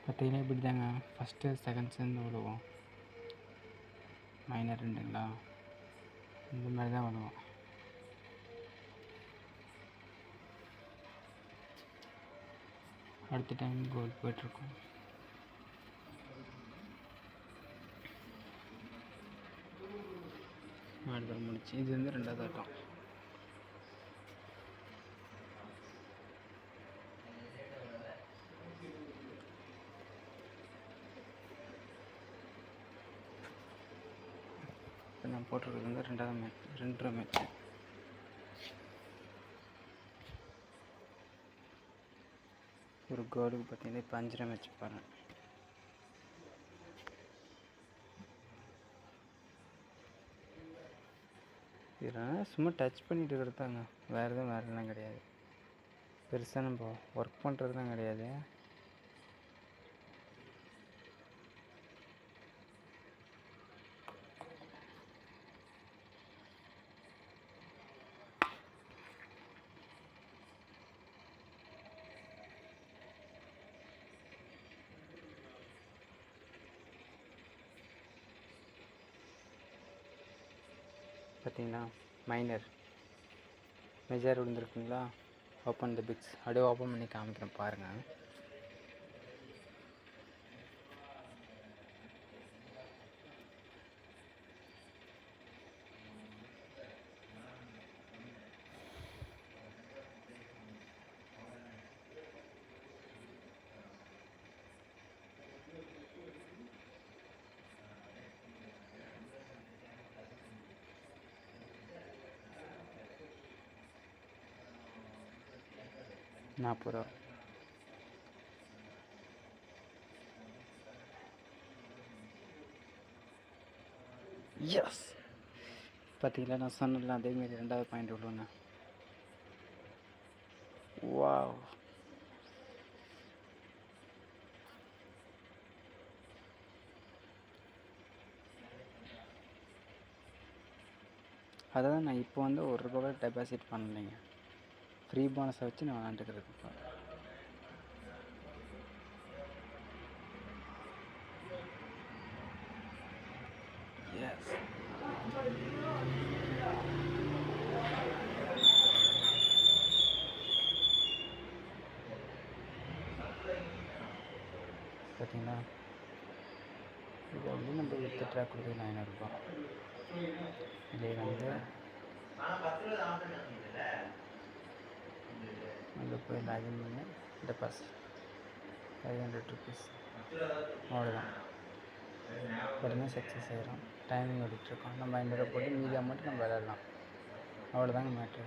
பார்த்தீங்கன்னா இப்படி தாங்க ஃபஸ்ட்டு செகண்ட் சேர்ந்து விழுவோம். மைனர் 2ங்களா, இந்த மாதிரி தான் விழுவோம். அடுத்த டைம் கோல் போய்ட்டுருக்கோம். ஆடுதல் முடிச்சு இது வந்து 2வது ஆட்டம். இப்போ நான் போட்டிருக்கிறது வந்து 2வது மேட்ச், 2 மேட்ச். ஒரு கோலுக்கு பார்த்தீங்கன்னா இப்போ 5 மேட்ச் பாருங்கள். இதெல்லாம் சும்மா டச் பண்ணிட்டு இருக்கிறதாங்க, வேறு எதுவும் கிடையாது. பெருசாக நம்ம ஒர்க் பண்ணுறதுலாம் கிடையாது. பார்த்தீங்கன்னா மைனர் மெஜர் விழுந்துருக்குங்களா. ஓப்பன் த பிக்ஸ் அப்படியே ஓப்பன் பண்ணி காமிக்கிறேன் பாருங்கள். ₹40. எஸ், பார்த்தீங்களா நான் சொன்னல அதேமாரி 2வது பாயிண்ட் விழுவுண்ணா. வாவ், அதான் நான் இப்போ வந்து ₹1 கூட டெபாசிட் பண்ணலைங்க. ஃப்ரீ போனஸை வச்சு நான் விளாண்டுக்கிறது. இப்போ எஸ், பார்த்தீங்களா இதை வந்து நம்ம வித்துட்ரா கொடுத்து ₹900. இதே வந்து அங்கே போய் லாகின் பண்ணி டெபாசிட் ₹500. அவ்வளோதான். உடனே சக்ஸஸ் ஆகிடும். டைமிங் ஓடிட்டுருக்கோம். நம்ம ₹500 போட்டு மீதி அமௌண்ட்டு நம்ம விளையாடலாம். அவ்வளோதாங்க மேட்ரு.